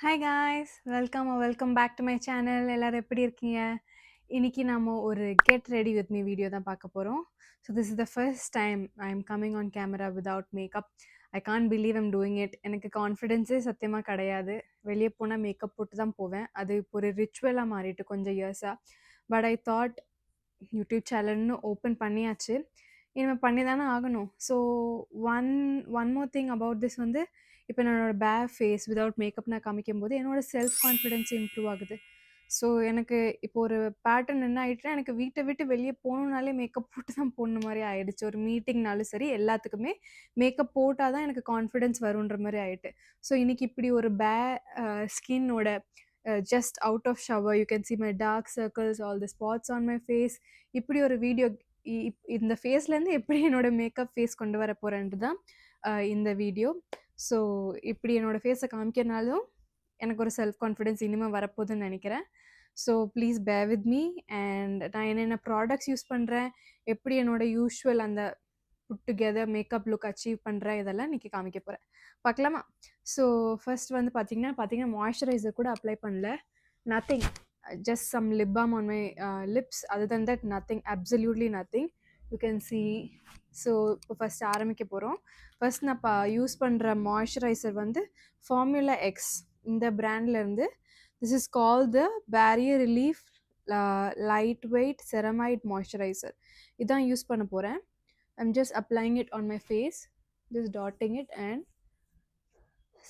Hi guys welcome back to my channel. எல்லாரும் எப்படி இருக்கீங்க? இன்னைக்கு நாம ஒரு get ready with me video தான் பார்க்க போகிறோம். So this is the first time I am coming on camera without makeup. I can't believe I'm doing it. எனக்கு கான்ஃபிடென்ஸே சத்தியமாக கிடையாது. வெளியே போனால் மேக்கப் போட்டு தான் போவேன். அது இப்போ ஒரு ரிச்சுவலாக மாறிட்டு கொஞ்சம் இயர்ஸாக. பட் ஐ தாட் யூடியூப் சேனல்னு ஓப்பன் பண்ணியாச்சு, இனிமேல் பண்ணி தானே ஆகணும். So one one more thing about this வந்து, இப்போ என்னோட ஃபேஸ் விதவுட் மேக்கப் நான் காமிக்கும்போது என்னோட செல்ஃப் கான்ஃபிடென்ஸ் இம்ப்ரூவ் ஆகுது. ஸோ எனக்கு இப்போ ஒரு பேட்டர்ன் என்ன ஆகிட்டுனா, எனக்கு வீட்டை விட்டு வெளியே போகணுன்னாலே மேக்கப் போட்டு தான் போகணும் மாதிரி ஆயிடுச்சு. ஒரு மீட்டிங்னாலும் சரி, எல்லாத்துக்குமே மேக்கப் போட்டால் தான் எனக்கு கான்ஃபிடென்ஸ் வருன்ற மாதிரி ஆயிட்டு. ஸோ இன்னைக்கு இப்படி ஒரு ஸ்கின்னோட just out of shower, you can see my dark circles, all the spots on my face. இப்படி ஒரு வீடியோ இந்த ஃபேஸ்லேருந்து எப்படி என்னோட மேக்கப் ஃபேஸ் கொண்டு வர போகிறேன்ட்டு தான் இந்த வீடியோ. ஸோ இப்படி என்னோட ஃபேஸை காமிக்கிறனாலும் எனக்கு ஒரு செல்ஃப் கான்ஃபிடென்ஸ் இனிமேல் வரப்போகுதுன்னு நினைக்கிறேன். So please bear with me. And நான் என்னென்ன ப்ராடக்ட்ஸ் யூஸ் பண்ணுறேன், எப்படி என்னோட யூஷுவல் அந்த put together makeup look achieve பண்ணுறேன், இதெல்லாம் இன்றைக்கி காமிக்க போகிறேன். பார்க்கலாமா? ஸோ ஃபர்ஸ்ட் வந்து பார்த்தீங்கன்னா மாய்ஸ்சரைசர் கூட அப்ளை பண்ணல. Nothing, just some lip balm on my lips. Other than that, nothing, absolutely nothing. You can see. So இப்போ ஃபஸ்ட் ஆரம்பிக்க போகிறோம். ஃபர்ஸ்ட் நான் யூஸ் பண்ணுற மாய்ஸ்சரைசர் வந்து ஃபார்முலா எக்ஸ் இந்த பிராண்ட்லேருந்து. This is call the barrier relief light weight ceramide moisturiser. இதான் use பண்ண போகிறேன். I'm just applying it on my face, just dotting it and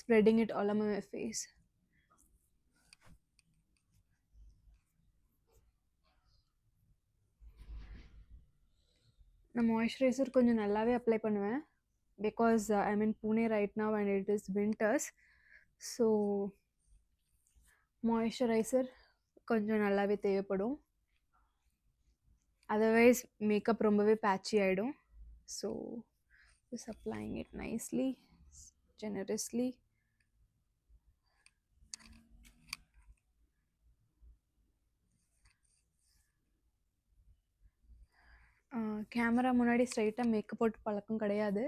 spreading it all over my face. நான் moisturiser கொஞ்சம் நல்லாவே apply பண்ணுவேன், because I mean Pune right now and it is winters. ஸோ moisturiser கொஞ்சம் நல்லாவே தேவைப்படும், அதர்வைஸ் மேக்கப் ரொம்பவே patchy ஆகிடும். So just applying it nicely, generously. கேமரா முன்னாடி ஸ்ட்ரைட்டாக மேக்கப் போட்டு பழக்கம் கிடையாது,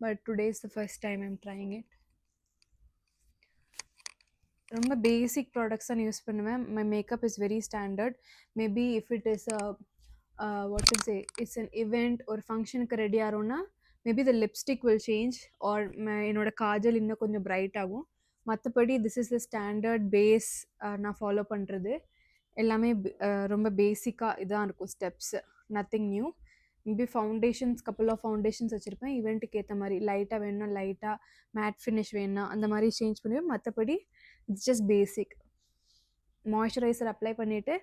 but today is the first time I'm trying it. ரொம்ப பேசிக் ப்ராடக்ட்ஸ் தான் யூஸ் பண்ணுவேன். My makeup is very standard. Maybe if it is what to say, it's an event, ஒரு ஃபங்க்ஷனுக்கு ரெடி ஆகிறோன்னா maybe the lipstick will change or என்னோட காஜல் இன்னும் கொஞ்சம் bright ஆகும். மற்றபடி this is the standard base நான் ஃபாலோ பண்ணுறது. எல்லாமே ரொம்ப பேசிக்காக இதான் இருக்கும் steps, nothing new. Maybe foundations, couple of foundations வச்சுருப்பேன். ஈவெண்ட்டுக்கு ஏற்ற மாதிரி லைட்டாக வேணும்னா லைட்டாக, மேட் ஃபினிஷ் வேணும்னா அந்த மாதிரி சேஞ்ச் பண்ணுவேன். மற்றபடி it's just basic. Moisturiser apply பண்ணிவிட்டு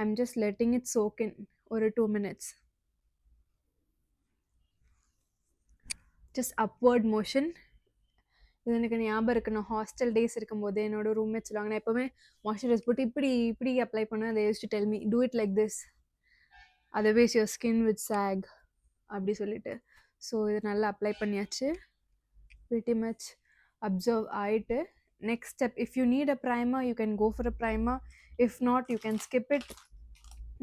I'm just letting it soak in ஒரு 2 minutes. Just upward motion. இது எனக்கு ஞாபகம் இருக்குது, நான் ஹாஸ்டல் டேஸ் இருக்கும்போது என்னோட ரூம்மேட் சொல்லுவாங்க, நான் எப்போவுமே மாய்ஸ்சரைசர் போட்டு இப்படி அப்ளை பண்ணுவேன். they used to tell me, do it like this, otherwise your skin would sag அப்படி சொல்லிட்டு. ஸோ இது நல்லா அப்ளை பண்ணியாச்சு, pretty much அப்சர்வ் ஆகிட்டு. Next step, if you need a primer you can go for a primer. If not you can skip it.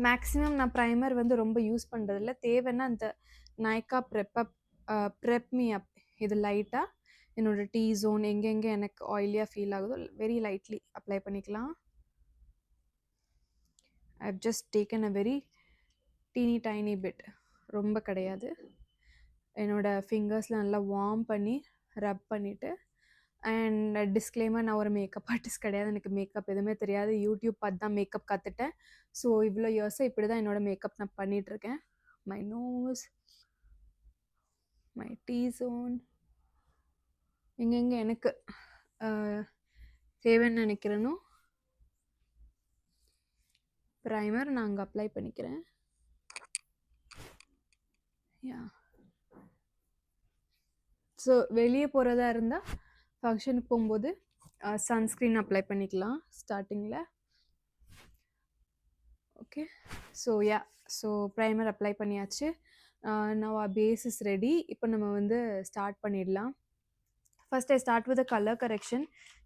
Maximum நான் primer வந்து ரொம்ப use பண்ணுறதில்ல. தேவைன்னா அந்த நைக்கா ப்ரெப் மீ அப், இது லைட்டாக என்னோட டீ ஜோன் எங்கெங்கே எனக்கு ஆயிலியாக ஃபீல் ஆகுதோ வெரி லைட்லி அப்ளை பண்ணிக்கலாம். I have just taken a very teeny tiny bit, ரொம்ப கிடையாது. என்னோடய ஃபிங்கர்ஸில் நல்லா வார்ம் பண்ணி ரப் பண்ணிவிட்டு. அண்ட் டிஸ்க்ளைமர், நான் ஒரு மேக்கப் ஆர்டிஸ்ட் கிடையாது, எனக்கு மேக்கப் எதுவுமே தெரியாது. யூடியூப் பார்த்து தான் மேக்கப் கற்றுட்டேன். ஸோ இவ்வளோ இயர்ஸாக இப்படி தான் என்னோடய மேக்கப் நான் பண்ணிகிட்ருக்கேன். My nose, my T zone, எங்கெங்கே எனக்கு தேவைன்னு நினைக்கிறேனோ ப்ரைமர் நான் அங்கே அப்ளை பண்ணிக்கிறேன். யா. ஸோ வெளியே போகிறதா இருந்தால், ஃபங்க்ஷனுக்கு போகும்போது சன்ஸ்க்ரீன் அப்ளை பண்ணிக்கலாம் ஸ்டார்டிங்கில். Okay, so yeah, so primer apply பண்ணியாச்சு. Now base is ready. இப்போ நம்ம வந்து ஸ்டார்ட் பண்ணிடலாம். First I start with colour correction,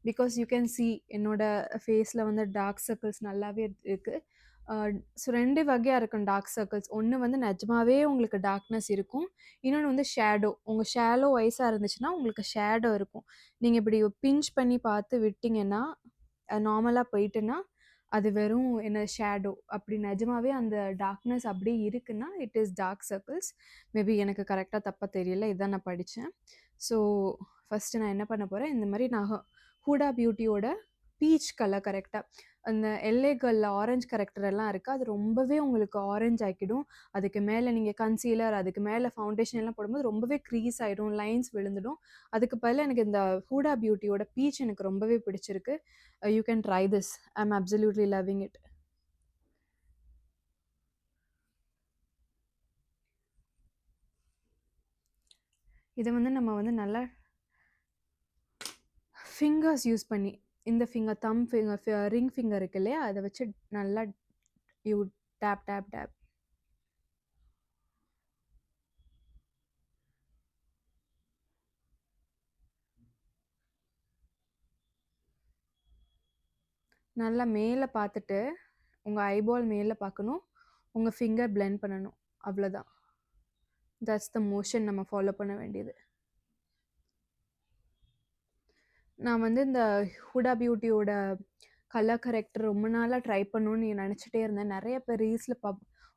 because you can see என்னோட ஃபேஸில் வந்து டார்க் சர்க்கிள்ஸ் நல்லாவே இருக்குது. ஸோ 2 வகையாக இருக்கும் டார்க் சர்க்கிள்ஸ். ஒன்று வந்து நிஜமாவே உங்களுக்கு டார்க்னஸ் இருக்கும், இன்னொன்று வந்து ஷேடோ. உங்கள் ஷேலோ வைஸாக இருந்துச்சுன்னா உங்களுக்கு ஷேடோ இருக்கும். நீங்கள் இப்படி பிஞ்ச் பண்ணி பார்த்து விட்டிங்கன்னா நார்மலா போயிட்டுன்னா, அது வெறும் என்ன ஷேடோ. அப்படி நிஜமாவே அந்த டார்க்னஸ் அப்படியே இருக்குன்னா, it is dark circles. Maybe எனக்கு கரெக்ட்டா தப்பா தெரியல. இதான் நான் படிச்சேன். ஸோ, ஃபர்ஸ்ட்டு நான் என்ன பண்ண போறேன், இந்த மாரி நான் ஹூடா பியூட்டியோட பீச் கலர் கரெக்ட்டா அந்த எல்ஏ கேர்ள்ல ஆரஞ்ச் கரெக்டர் எல்லாம் இருக்கு. அது ரொம்பவே உங்களுக்கு ஆரஞ்ச் ஆக்கிடும். அதுக்கு மேல நீங்க கன்சீலர், அதுக்கு மேல ஃபவுண்டேஷன் எல்லாம் போடும்போது ரொம்பவே க்ரீஸ் ஆயிடும். லைன்ஸ் விழுந்துடும். அதுக்கு பதிலா எனக்கு இந்த ஹூடா பியூட்டியோட பீச் எனக்கு ரொம்பவே பிடிச்சிருக்கு. You can try this. I am absolutely loving it. இத வந்து நம்ம வந்து நல்லா ஃபிங்கர்ஸ் யூஸ் பண்ணி, இந்த finger thumb finger ring finger இருக்கு இல்லையா? அத வச்சு நல்லா யூ டேப், டேப், டேப். நல்லா மேல பார்த்துட்டு, உங்க ஐபால் மேல பார்க்கணும். உங்க ஃபிங்கர் பிளெண்ட் பண்ணணும். அவ்வளோதான். தட்ஸ் த மோஷன் நம்ம ஃபாலோ பண்ண வேண்டியது. நான் வந்து இந்த ஹூடா பியூட்டியோட கலர் கரெக்டர் ரொம்ப நாளா ட்ரை பண்ணணும்னு நினச்சிட்டே இருந்தேன். நெறைய பேர் ரீல்ஸ்ல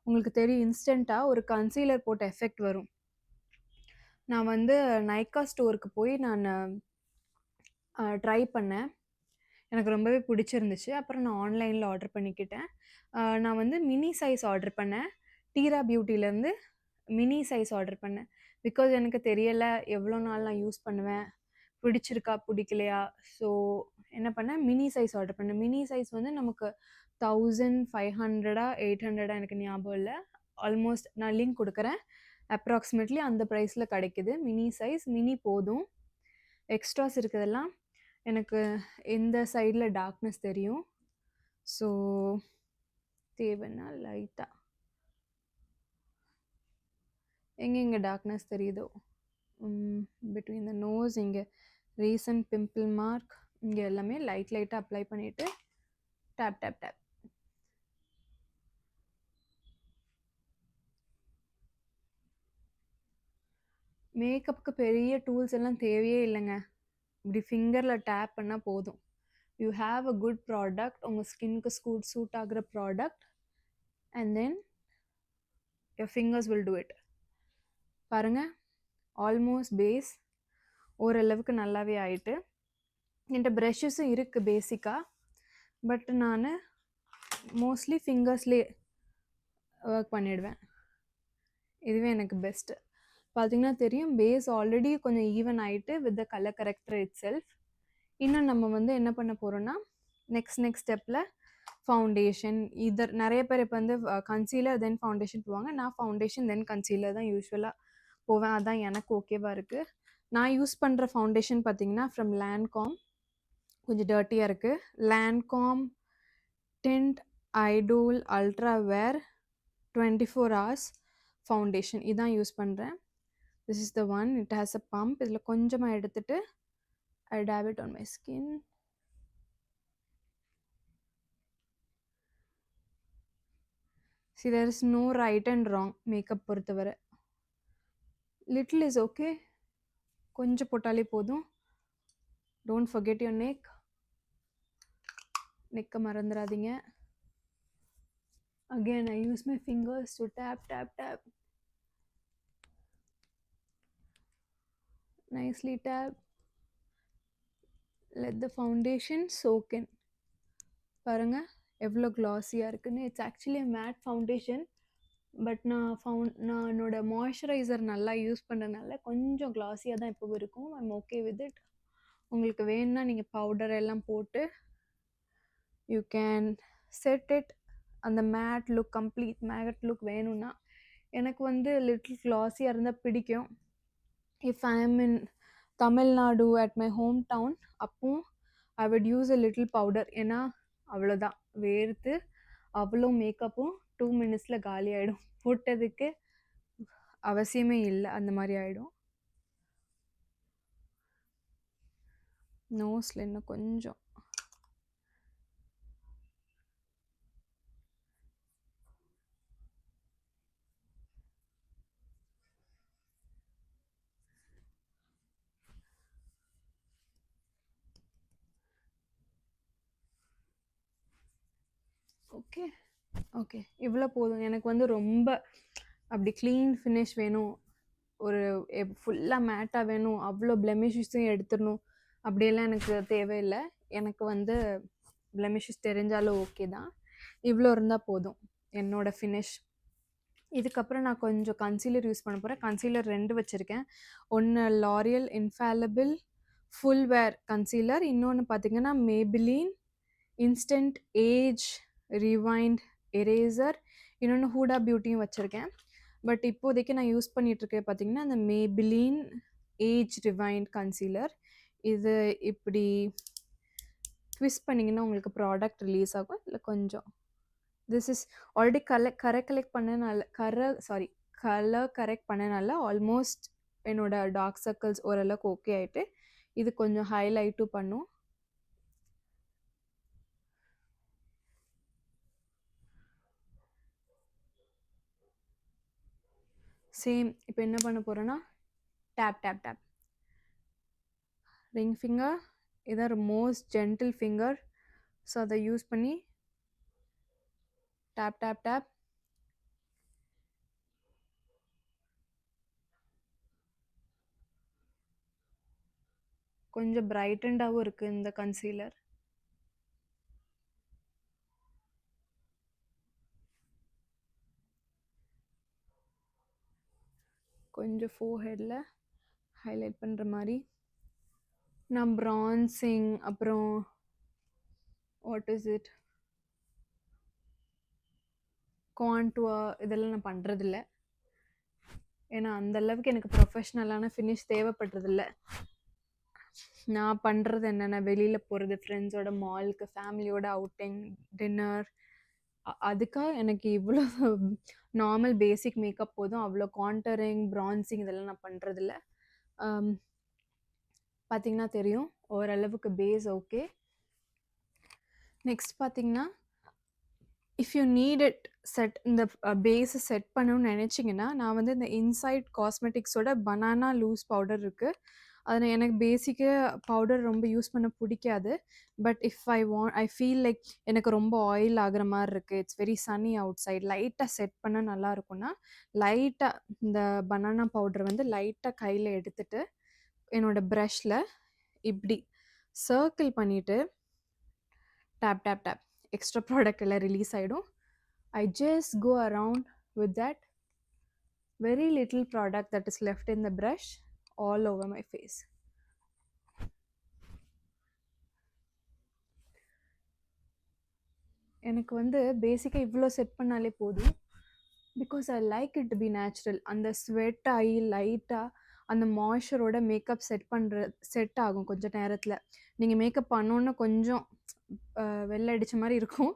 உங்களுக்கு தெரியும் இன்ஸ்டன்ட்டா ஒரு கன்சீலர் போட்ட எஃபெக்ட் வரும். நான் வந்து நைக்கா ஸ்டோருக்கு போய் நானு ட்ரை பண்ணேன். எனக்கு ரொம்பவே பிடிச்சிருந்துச்சு. அப்புறம் நான் ஆன்லைன்ல ஆர்டர் பண்ணிக்கிட்டேன். நான் வந்து மினி சைஸ் ஆர்டர் பண்ணேன். டீரா பியூட்டிலேருந்து மினி சைஸ் ஆர்டர் பண்ணேன். பிகாஸ் எனக்கு தெரியல எவ்வளோ நாள் நான் யூஸ் பண்ணுவேன். பிடிச்சிருக்கா, பிடிக்கலையா? ஸோ என்ன பண்ணேன், மினி சைஸ் ஆர்டர் பண்ணேன். மினி சைஸ் வந்து நமக்கு 1500 800 எனக்கு ஞாபகம் இல்ல. ஆல்மோஸ்ட் நான் லிங்க் குடுக்குறேன். அப்ராக்ஸிமேட்லி அந்த ப்ரைஸில் கிடைக்குது. மினி சைஸ், மினி போதும். எக்ஸ்ட்ராஸ் இருக்கிறதெல்லாம் எனக்கு இந்த சைடில் டார்க்னஸ் தெரியும். ஸோ தேவைன்னா லைட்டாக எங்கே டார்க்னஸ் தெரியுதோ பிட்வீன் த நோஸ், இங்கே ரீசன்ட் பிம்பிள் மார்க், இங்கே எல்லாமே லைட்டாக அப்ளை பண்ணிவிட்டு டேப் டேப் டேப். மேக்கப்புக்கு பெரிய டூல்ஸ் எல்லாம் தேவையே இல்லைங்க. இப்படி ஃபிங்கரில் டேப் பண்ணால் போதும். You have a good product, உங்கள் ஸ்கின்க்கு சூட் ஆகிற product, and then your fingers will do it. பாருங்கள், ஆல்மோஸ்ட் பேஸ் ஓரளவுக்கு நல்லாவே ஆயிட்டு. என்கிட்ட ப்ரஷஸும் இருக்குது பேசிக்காக. பட் நான் மோஸ்ட்லி ஃபிங்கர்ஸ்லேயே ஒர்க் பண்ணிடுவேன். இதுவே எனக்கு பெஸ்ட்டு. பார்த்தீங்கன்னா தெரியும், பேஸ் ஆல்ரெடி கொஞ்சம் ஈவன் ஆகிட்டு with the colour character it self. இன்னும் நம்ம வந்து என்ன பண்ண போகிறோன்னா, நெக்ஸ்ட் ஸ்டெப்பில் ஃபவுண்டேஷன். நிறைய பேர் இப்போ வந்து கன்சீலர் தென் ஃபவுண்டேஷன் போவாங்க. நான் ஃபவுண்டேஷன் தென் கன்சீலர் தான் யூஸ்வலாக போவேன். அதான் எனக்கு ஓகேவாக இருக்குது. நான் யூஸ் பண்ணுற ஃபவுண்டேஷன் பார்த்தீங்கன்னா ஃப்ரம் லான்காம். கொஞ்சம் டர்ட்டியாக இருக்குது. Lancome teint idole ultra wear 24 hours foundation இதான் யூஸ் பண்ணுறேன். This is the one. It has a pump. இதில் கொஞ்சமாக எடுத்துட்டு I tap it on my skin. See, there is no right and wrong makeup பொறுத்தவரை. Little is okay. கொஞ்சம் போட்டாலே போதும். Don't forget your neck. நெக்கை மறந்துடாதீங்க. Again, I use my fingers to tap, tap, tap. Nicely tap. Let the foundation soak in. பாருங்க எவ்வளோ க்ளாஸியாக இருக்குன்னு. It's actually made foundation. But நான் என்னோட மாய்ஸ்சரைசர் நல்லா யூஸ் பண்ணுறதுனால கொஞ்சம் க்ளாஸியாக தான் எப்போவும் இருக்கும். I'm okay with it. உங்களுக்கு வேணும்னா நீங்கள் பவுடர் எல்லாம் போட்டு யூ கேன் செட் இட். அந்த matte look, complete matte look வேணும்னா. எனக்கு வந்து லிட்டில் க்ளாஸியாக இருந்தால் பிடிக்கும். If I am in Tamil Nadu at my home town, அப்போ I would use a little powder. ஏன்னா அவ்வளோதான், வேர்த்து அவ்வளோ மேக்கப்பும் 2 minutesல காலி ஆகிடும். போட்டதுக்கு அவசியமே இல்லை, அந்த மாதிரி ஆகிடும். நோஸில் இன்னும் கொஞ்சம். ஓகே. ஓகே. இவ்வளோ போதும். எனக்கு வந்து ரொம்ப அப்படி க்ளீன் ஃபினிஷ் வேணும். ஒரு ஃபுல்லா மேட்டா வேணும். அவ்வளோ பிளெமிஷஸையும் எடுத்துடணும். அப்படியெல்லாம் எனக்கு தேவையில்ல. எனக்கு வந்து பிளெமிஷஸ் தெரிஞ்சாலும் ஓகே தான். இவ்வளோ இருந்தா போதும். என்னோட ஃபினிஷ். இதுக்கப்புறம் நான் கொஞ்சம் கன்சீலர் யூஸ் பண்ண போறேன். கன்சீலர் 2 வச்சிருக்கேன். ஒண்ணு L'Oreal Infallible ஃபுல் வேர் கன்சீலர். இன்னொன்னு பார்த்தீங்கன்னா, Maybelline instant age rewind eraser. இன்னொன்று ஹூடா பியூட்டியும் வச்சுருக்கேன். பட் இப்போதைக்கு நான் யூஸ் பண்ணிகிட்ருக்கேன் பார்த்தீங்கன்னா அந்த மேபிலீன் ஏஜ் ரிவைண்ட் கன்சீலர். இது இப்படி ட்விஸ்ட் பண்ணிங்கன்னா உங்களுக்கு ப்ராடக்ட் ரிலீஸ் ஆகும். இல்லை கொஞ்சம் திஸ் இஸ் ஆல்ரெடி கரெக்ட் பண்ணனால கலர் கரெக்ட் பண்ணனால ஆல்மோஸ்ட் என்னோட டார்க் சர்க்கிள்ஸ் ஓரளவுக்கு ஓகே ஆகிட்டு இது கொஞ்சம் ஹைலைட்டும் பண்ணும். சேம் இப்போ என்ன பண்ண போகிறேன்னா tap tap tap ring finger இதான் மோஸ்ட் ஜென்டில் ஃபிங்கர். ஸோ அதை யூஸ் பண்ணி டேப் டேப் டேப். கொஞ்சம் பிரைட்டண்டாகவும் இருக்குது இந்த கன்சீலர். கொஞ்சம் ஃபோர்ஹெட்டில் ஹைலைட் பண்ணுற மாதிரி. நான் ப்ரான்சிங் அப்புறம் வாட் இஸ் இட் கான்டுவா இதெல்லாம் நான் பண்ணுறதில்ல. ஏன்னா அந்தளவுக்கு எனக்கு ப்ரொஃபஷ்னலான ஃபினிஷ் தேவைப்படுறதில்ல. நான் பண்ணுறது என்னென்ன வெளியில் போகிறது, ஃப்ரெண்ட்ஸோட மாலுக்கு, ஃபேமிலியோட அவுட்டிங், டின்னர், அதுக்காக எனக்கு இவ்வளோ நார்மல் பேசிக் மேக்கப் போதும். அவ்வளோ கான்டரிங் ப்ரான்சிங் இதெல்லாம் நான் பண்ணுறதில்ல. பார்த்திங்கன்னா தெரியும் ஓரளவுக்கு பேஸ் ஓகே. நெக்ஸ்ட் பார்த்திங்கன்னா if you need it set இந்த பேஸை செட் பண்ணணும்னு நினச்சிங்கன்னா நான் வந்து இந்த இன்சைட் காஸ்மெட்டிக்ஸோட பனானா லூஸ் பவுடர் இருக்குது. அதில் எனக்கு பேசிக்கு பவுடர் ரொம்ப யூஸ் பண்ண பிடிக்காது. But if I feel like எனக்கு ரொம்ப ஆயில் ஆகிற மாதிரி இருக்குது, it's very sunny outside, லைட்டாக செட் பண்ண நல்லா இருக்கும்னா லைட்டாக இந்த பனானா பவுடர் வந்து லைட்டாக கையில் எடுத்துட்டு என்னோடய ப்ரஷில் இப்படி சர்க்கிள் பண்ணிவிட்டு tap tap tap extra product எல்லாம் ரிலீஸ் ஆகிடும். I just go around with that very little product that is left in the brush all over my face. எனக்கு வந்து பேசிக்காக இவ்வளோ செட் பண்ணாலே போதும். Because I like it to be natural. அந்த sweat ஆகி லைட்டாக அந்த மாய்ஸ்சரோட மேக்கப் செட் ஆகும் கொஞ்சம் நேரத்தில். நீங்கள் மேக்கப் பண்ணோன்னு கொஞ்சம் வெள்ளை அடித்த மாதிரி இருக்கும்.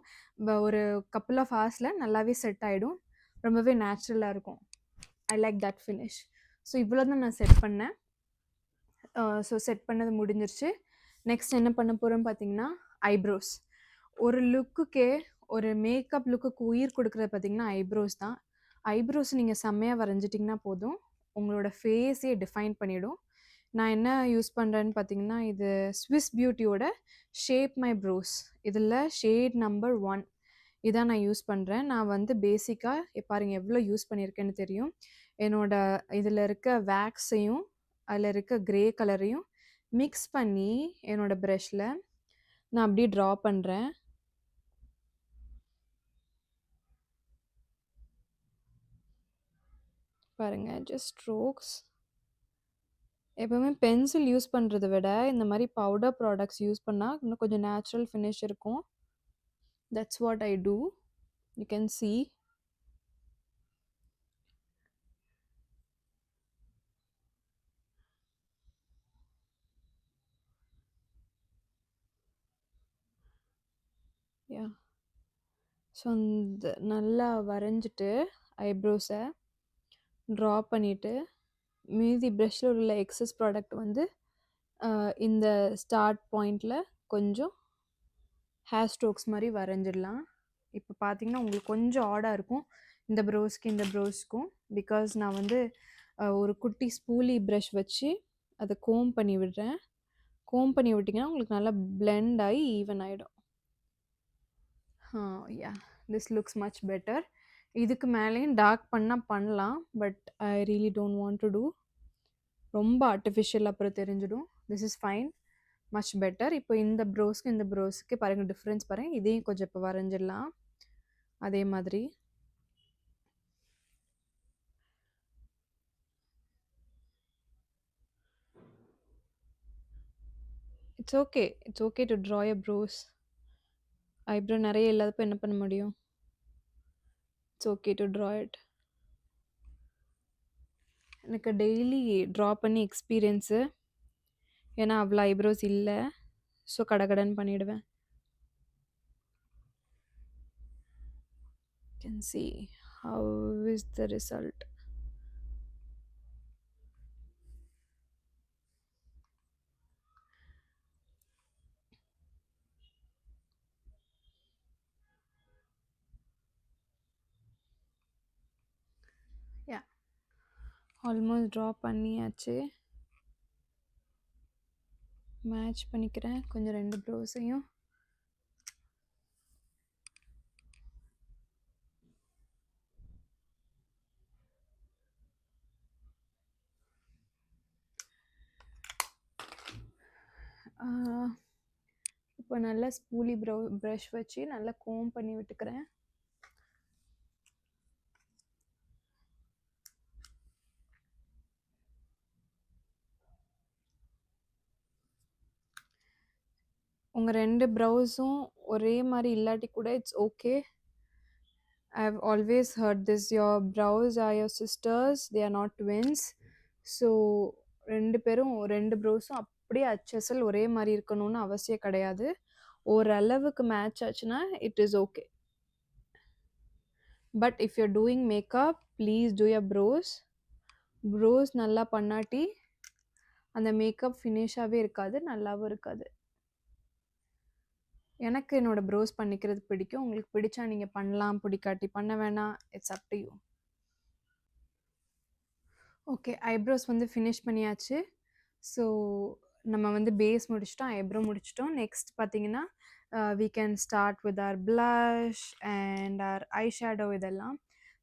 ஒரு கப்புள் ஆஃப் ஹார்ஸில் நல்லாவே செட் ஆகிடும். ரொம்பவே நேச்சுரலாக இருக்கும். I like that finish. So இவ்வளோ தான் நான் செட் பண்ணேன். ஸோ செட் பண்ணது முடிஞ்சிருச்சு. நெக்ஸ்ட் என்ன பண்ண போகிறோன்னு பார்த்தீங்கன்னா ஐப்ரோஸ். ஒரு லுக்குக்கே ஒரு மேக்கப் லுக்குக்கு உயிர் கொடுக்குறது பார்த்தீங்கன்னா ஐப்ரோஸ் தான். ஐப்ரோஸ் நீங்கள் செம்மையாக வரைஞ்சிட்டிங்கன்னா போதும், உங்களோட ஃபேஸே டிஃபைன் பண்ணிவிடும். நான் என்ன யூஸ் பண்ணுறேன்னு பார்த்தீங்கன்னா இது ஸ்விஸ் பியூட்டியோட ஷேப் மை ப்ரோஸ். இதில் ஷேட் நம்பர் 1 இதான் நான் யூஸ் பண்ணுறேன். நான் வந்து பேசிக்காக பாருங்கள் எவ்வளோ யூஸ் பண்ணியிருக்கேன்னு தெரியும். என்னோட இதில் இருக்க வேக்ஸையும் அதில் இருக்க க்ரே கலரையும் மிக்ஸ் பண்ணி என்னோட ப்ரஷில் நான் அப்படியே ட்ரா பண்ணுறேன். பாருங்கள் ஜஸ்ட் ஸ்ட்ரோக்ஸ். எப்போவுமே பென்சில் யூஸ் பண்ணுறத விட இந்த மாதிரி பவுடர் ப்ராடக்ட்ஸ் யூஸ் பண்ணால் இன்னும் கொஞ்சம் நேச்சுரல் ஃபினிஷ் இருக்கும். That's what I do. You can see. Yeah so இந்த நல்லா வரைஞ்சிட்டு ஐப்ரோஸை ட்ரா பண்ணிவிட்டு மீதி ப்ரஷ்ஷில் உள்ள எக்ஸஸ் ப்ராடக்ட் வந்து இந்த ஸ்டார்ட் பாயிண்டில் கொஞ்சம் ஹேர் ஸ்ட்ரோக்ஸ் மாதிரி வரைஞ்சிடலாம். இப்போ பார்த்தீங்கன்னா உங்களுக்கு கொஞ்சம் ஆடாக இருக்கும் இந்த ப்ரோஸ்க்கு இந்த ப்ரோஸ்க்கும். பிகாஸ் நான் வந்து ஒரு குட்டி ஸ்பூலி ப்ரஷ் வச்சு அதை கோம் பண்ணி விடுறேன். கோம் பண்ணி விட்டிங்கன்னா உங்களுக்கு நல்லா பிளெண்ட் ஆகி ஈவன் ஆகிடும். Yeah, this looks much better. இதுக்கு மேலேயும் டார்க் பண்ணலாம். But I really don't want to do. ரொம்ப ஆர்டிஃபிஷியல் அப்புறம் தெரிஞ்சிடும். This is fine, much better. இப்போ இந்த ப்ரோஸ்க்கு பாருங்க டிஃப்ரென்ஸ் பாருங்க. இதையும் கொஞ்சம் இப்போ வரைஞ்சிடலாம் அதே மாதிரி. It's okay to draw a brows. Eyebrow நிறைய இல்லாதப்போ என்ன பண்ண முடியும்? It's okay to draw it. எனக்கு டெய்லி ட்ரா பண்ணி எக்ஸ்பீரியன்ஸு. ஏன்னா அவ்வளோ ஐப்ரோஸ் இல்லை, ஸோ கடகடன்னு பண்ணிவிடுவேன். Can see how is the result. Yeah, almost draw பண்ணியாச்சு. மேட்ச் பண்ணிக்கிறேன் கொஞ்சம் ரெண்டு ப்ரோஸையும். இப்போ நல்லா ஸ்பூலி ப்ரஷ் வச்சு நல்லா கோம் பண்ணி விட்டுக்கிறேன். உங்கள் ரெண்டு ப்ரௌஸும் ஒரே மாதிரி இல்லாட்டி கூட it's okay. I've always heard this, your brows are your sisters, they are not twins. So ரெண்டு ப்ரோஸும் அப்படியே அச்சசல் ஒரே மாதிரி இருக்கணும்னு அவசியம் கிடையாது. ஓரளவுக்கு மேட்ச் ஆச்சுன்னா it is okay. But if you're doing makeup please do your brows நல்லா பண்ணாட்டி அந்த மேக்கப் ஃபினிஷாகவே இருக்காது, நல்லாவும் இருக்காது. எனக்கு என்னோடய ப்ரோஸ் பண்ணிக்கிறது பிடிக்கும். உங்களுக்கு பிடிச்சா நீங்கள் பண்ணலாம், பிடிக்காட்டி பண்ண வேணாம். It's up to you. Okay, eyebrows வந்து ஃபினிஷ் பண்ணியாச்சு. ஸோ நம்ம வந்து பேஸ் முடிச்சிட்டோம், ஐப்ரோ முடிச்சிட்டோம். நெக்ஸ்ட் பார்த்தீங்கன்னா we can start with our blush and our eye shadow இதெல்லாம்.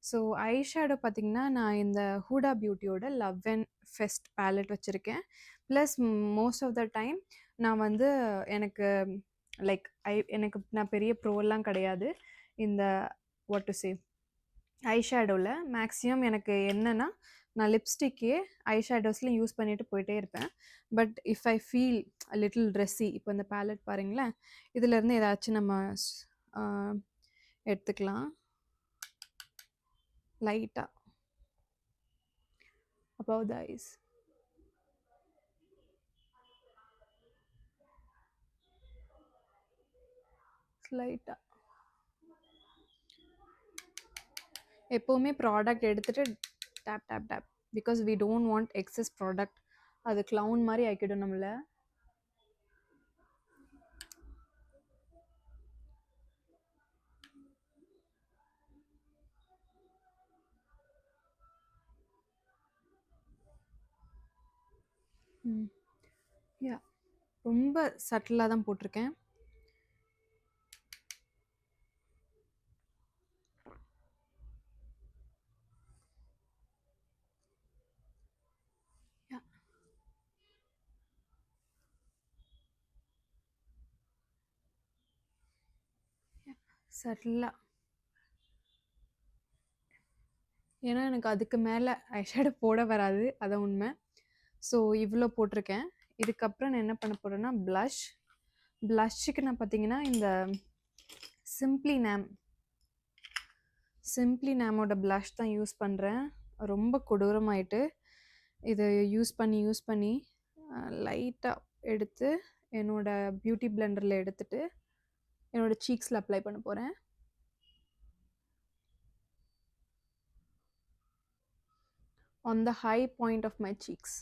ஸோ ஐ ஷேடோ பார்த்தீங்கன்னா நான் இந்த ஹூடா பியூட்டியோட லவ் அண்ட் ஃபெஸ்ட் பேலட் வச்சுருக்கேன். Plus most of the time நான் வந்து எனக்கு நான் பெரிய ப்ரோலாம் கிடையாது இந்த வாட் டு சே ஐ ஷேடோவில். மேக்ஸிமம் எனக்கு என்னென்னா நான் லிப்ஸ்டிக்கே ஐ ஷேடோஸ்லாம் யூஸ் பண்ணிட்டு போயிட்டே இருப்பேன். But if I feel little dressy, இப்போ இந்த பேலட் பாருங்களேன், இதிலேருந்து ஏதாச்சும் நம்ம எடுத்துக்கலாம் லைட்டாக above the eyes. லைட்டாக எப்போவுமே ப்ராடக்ட் எடுத்துகிட்டு tap tap tap, because we don't want excess product. அது க்ளவுன் மாதிரி ஆக்கிடும் நம்மளை. யா, ரொம்ப சட்டிலாக தான் போட்டிருக்கேன். சட்டிலாக, ஏன்னா எனக்கு அதுக்கு மேலே ஐஷேடோ போட வராது, அதான் உண்மை. ஸோ இவ்வளோ போட்டிருக்கேன். இதுக்கப்புறம் நான் என்ன பண்ண போகிறேன்னா ப்ளஷ்ஷுக்கு நான் பார்த்தீங்கன்னா இந்த சிம்ப்ளி நேமோட ப்ளஷ் தான் யூஸ் பண்ணுறேன். ரொம்ப கொடூரமாயிட்டு இதை யூஸ் பண்ணி லைட்டாக எடுத்து என்னோடய பியூட்டி பிளெண்டரில் எடுத்துகிட்டு என்னோடய சீக்ஸில் அப்ளை பண்ண போகிறேன். on the high point of my cheeks.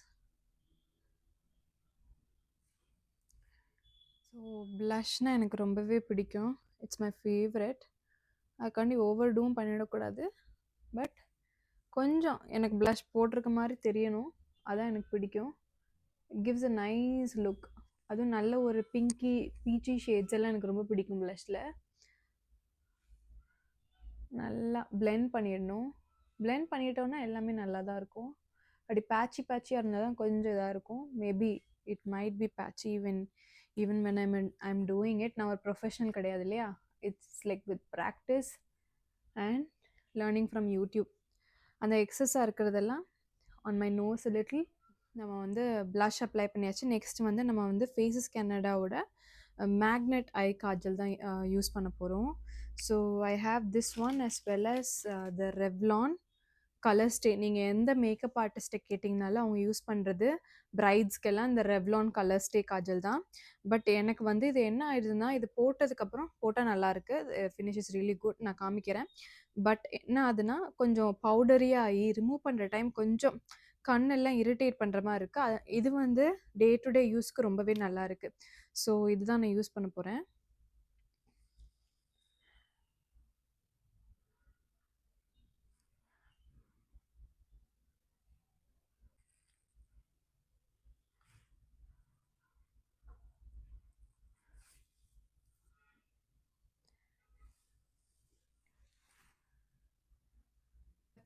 So ப்ளஷ்னால் எனக்கு ரொம்பவே பிடிக்கும், இட்ஸ் மை ஃபேவரட். அதுக்காண்டி ஓவர் டூவும் பண்ணிடக்கூடாது. பட் கொஞ்சம் எனக்கு ப்ளஷ் போட்டிருக்க மாதிரி தெரியணும், அதான் எனக்கு பிடிக்கும். It gives a nice look. அதுவும் நல்ல ஒரு பீச்சி ஷேட்ஸ் எல்லாம் எனக்கு ரொம்ப பிடிக்கும் ப்ளஷில். நல்லா பிளெண்ட் பண்ணிடணும். பிளெண்ட் பண்ணிட்டோம்னா எல்லாமே நல்லா தான் இருக்கும். அப்படி பேட்சியாக இருந்தால் தான் கொஞ்சம் இதாக இருக்கும். Maybe it might be patchy even when I'm doing it. நான் ஒரு ப்ரொஃபஷனல் கிடையாது இல்லையா. It's like with practice and learning from YouTube. அந்த எக்ஸஸாக இருக்கிறதெல்லாம் ஆன் மை நோஸ் லிட்டில் நம்ம வந்து ப்ளஷ் அப்ளை பண்ணியாச்சு. நெக்ஸ்ட் வந்து நம்ம வந்து ஃபேஸஸ் கனடாவோட மேக்னெட் ஐ காஜல் தான் யூஸ் பண்ண போகிறோம். So I have this one as well as the Revlon color stay. நீங்கள் எந்த மேக்கப் ஆர்டிஸ்ட்டை கேட்டிங்கனாலும் அவங்க யூஸ் பண்ணுறது பிரைட்ஸ்க்கெல்லாம் இந்த ரெவ்லான் கலர் ஸ்டே காஜல் தான். பட் எனக்கு வந்து இது என்ன ஆயிடுதுன்னா, இது போட்டதுக்கப்புறம் போட்டால் நல்லாயிருக்கு, ஃபினிஷ் இஸ் ரியலி குட், நான் காமிக்கிறேன். பட் என்ன ஆகுதுன்னா கொஞ்சம் பவுடரியாக ஆகி ரிமூவ் பண்ணுற டைம் கொஞ்சம் கண்ணெல்லாம் இரிட்டேட் பண்ணுற மாதிரி இருக்குது. இது வந்து டே டு டே யூஸ்க்கு ரொம்பவே நல்லா இருக்குது. ஸோ இதுதான் நான் யூஸ் பண்ண போகிறேன்.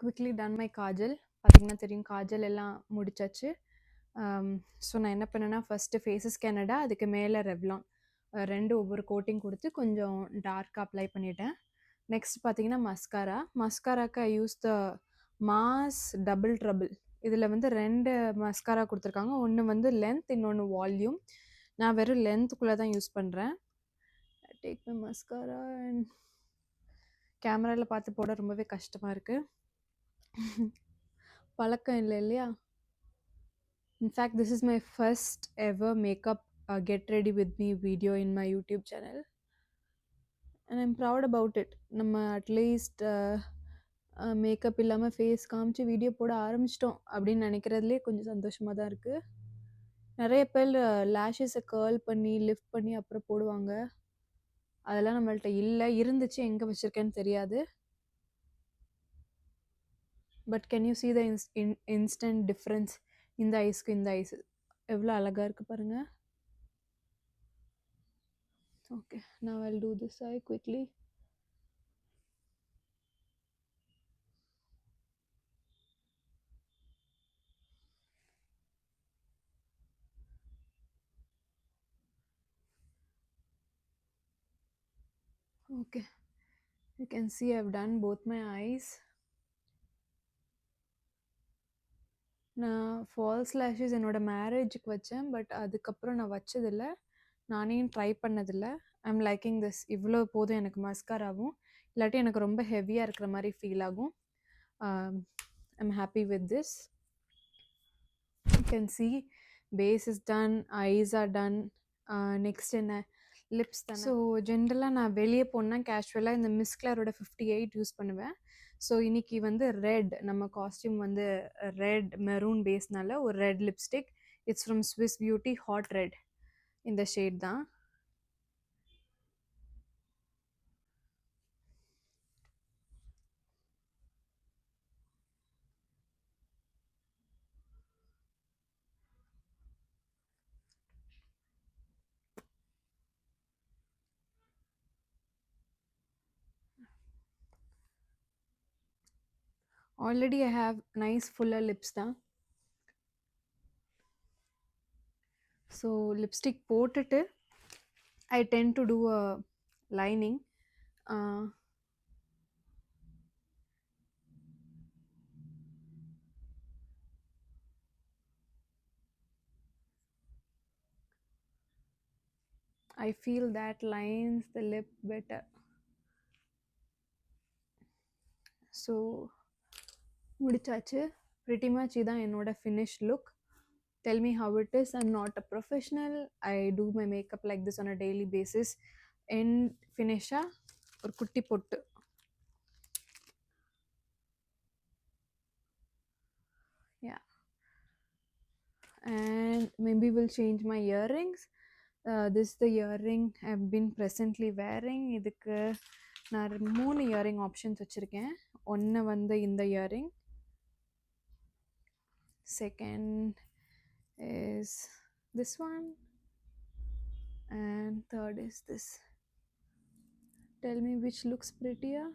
Quickly done my Kajal. பார்த்தீங்கன்னா தெரியும், காஜல் எல்லாம் முடிச்சாச்சு. ஸோ நான் என்ன பண்ணேன்னா, ஃபஸ்ட்டு ஃபேஸஸ் கனடா, அதுக்கு மேலே ரெவ்லான், ரெண்டு ஒவ்வொரு கோட்டிங் கொடுத்து கொஞ்சம் டார்க்காக அப்ளை பண்ணிட்டேன். நெக்ஸ்ட் பார்த்தீங்கன்னா மஸ்காராக்கு I use the mass double trouble. இதில் வந்து ரெண்டு மஸ்காரா கொடுத்துருக்காங்க. ஒன்று வந்து லென்த், இன்னொன்று வால்யூம். நான் வெறும் லென்த்துக்குள்ளே தான் யூஸ் பண்ணுறேன். டேக் மை மஸ்காரா அண்ட் கேமராவில் பார்த்து போட ரொம்பவே கஷ்டமாக இருக்குது. பழக்கம் இல்லை இல்லையா. In fact this is my first ever makeup get ready with me video in my YouTube channel and I'm proud about it. நம்ம அட்லீஸ்ட் மேக்கப் இல்லாமல் ஃபேஸ் காமிச்சு வீடியோ போட ஆரம்பிச்சிட்டோம் அப்படின்னு நினைக்கிறதுலே கொஞ்சம் சந்தோஷமாக தான் இருக்குது. நிறைய பேர் லேஷஸை கேர்ள் பண்ணி லிஃப்ட் பண்ணி அப்புறம் போடுவாங்க. அதெல்லாம் நம்மள்ட்ட இல்லை, இருந்துச்சு, எங்கே வச்சுருக்கேன்னு தெரியாது. But can you see the instant difference இந்த ஐஸ்க்கு இந்த ஐஸ் எவ்வளோ அழகாக இருக்குது பாருங்கள். Okay, now I'll do this eye quickly. Okay, you can see I've done both my eyes. நான் ஃபால்ஸ் லேஷஸ் என்னோட மேரேஜுக்கு வச்சேன், பட் அதுக்கப்புறம் நான் வச்சதில்லை, நானே ட்ரை பண்ணதில்லை. I'm liking this. இவ்வளோ போதும் எனக்கு மஸ்காராவும், இல்லாட்டி எனக்கு ரொம்ப ஹெவியாக இருக்கிற மாதிரி ஃபீல் ஆகும். I'm happy with this. You can see base is done, eyes are done. Next என்ன, லிப்ஸ் தானே. ஸோ ஜென்ரலாக நான் வெளியே போனால் கேஷுவலாக இந்த மிஸ் கிளரோட 58 யூஸ் பண்ணுவேன். ஸோ இன்னைக்கு வந்து ரெட், நம்ம காஸ்டியூம் வந்து ரெட் மெரூன் பேஸ்னால ஒரு red lipstick. It's from Swiss beauty hot red. இந்த ஷேட் தான். ஆல்ரெடி ஐ ஹாவ் நைஸ் ஃபுல்லாக லிப்ஸ் தான். ஸோ லிப்ஸ்டிக் போட்டுட்டு I tend to do a lining. I feel that lines the lip better. So முடிச்சாச்சு. pretty much இதான் என்னோட finish look. Tell me how it is. I'm not a professional. I do my makeup like this on a daily basis. End finish ஒரு குட்டி பொட்டு. Yeah, and maybe we'll change my earrings. This is the earring I've been presently wearing. இதுக்கு நான் 3 earring options வச்சுருக்கேன். ஒன்று வந்து இந்த earring, second is this one, and third is this. Tell me which looks prettier.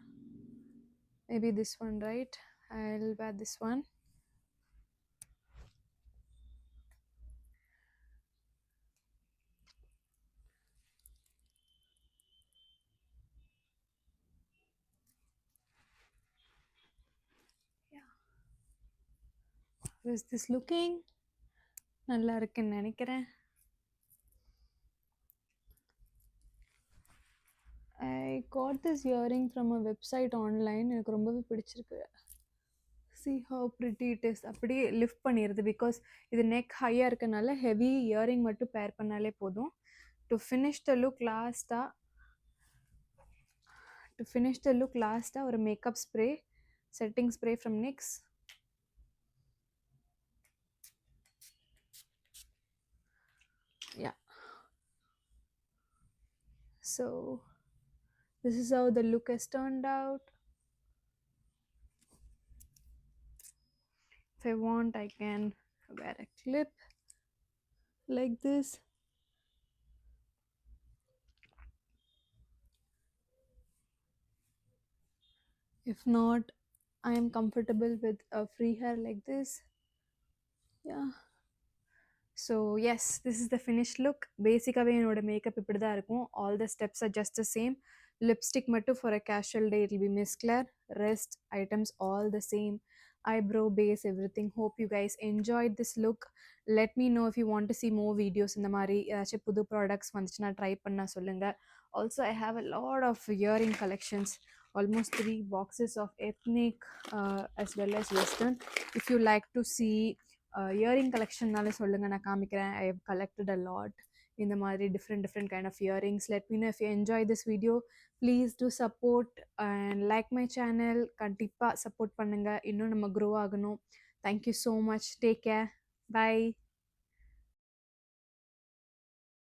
Maybe this one, right? I'll wear this one. Yeah. How is this looking? நல்லா இருக்குன்னு நினைக்கிறேன். I got this earring from a website online. எனக்கு ரொம்பவே பிடிச்சிருக்கு. See how pretty it is. அப்படியே lift பண்ணிடுது because இது neck ஹையாக இருக்கனால ஹெவி இயரிங் மட்டும் பேர் பண்ணாலே போதும். டு ஃபினிஷ் த லுக் லாஸ்ட்டாக ஒரு makeup spray, setting spray from NYX. Yeah. So this is how the look has turned out. If I want, I can wear a clip like this. If not, I am comfortable with a free hair like this. Yeah. So yes, this is the finished look. Basically என்னோட makeup இப்படி தான் இருக்கும். All the steps are just the same. Lipstick மட்டும் for a casual day it will be Miss Claire. Rest items all the same. Eyebrow base, everything. Hope you guys enjoyed this look. Let me know if you want to see more videos இந்த மாதிரி ஏதாச்சும் புது products வந்துச்சுன்னா try பண்ண சொல்லுங்க. Also I have a lot of earring collections, almost 3 boxes of ethnic as well as western. If you like to see earring கலெக்ஷன்னால சொல்லுங்கள், நான் காமிக்கிறேன். I have collected a lot இந்த மாதிரி different kind of earrings. Let me know if you enjoy this video. Please do support and like my channel. கண்டிப்பாக support பண்ணுங்கள், இன்னும் நம்ம க்ரோ ஆகணும். Thank you so much. Take care. By.